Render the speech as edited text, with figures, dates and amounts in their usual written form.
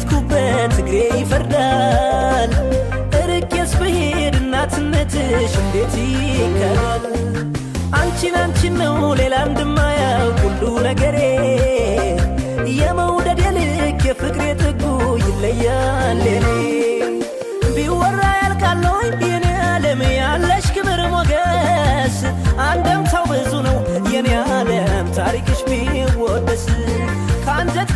በሄድኩበት እግሬ ይፈርዳል እርቄስ ብሄድ እናትነትሽ እንዴት ይከዳል አንቺን ነው ሌላ እንደማያውቅ ሁሉ ነገሬ የመውደድ የልክ የፍቅሬ ጥጉ ይለያል የኔ ቢወራ ያልቃለይ የኔ ዓለም ያለሽ ክብር ሞገስ አንድምታው ብዙ ነው የኔ ዓለም ታሪክሽ ቢወደስ ካንጀት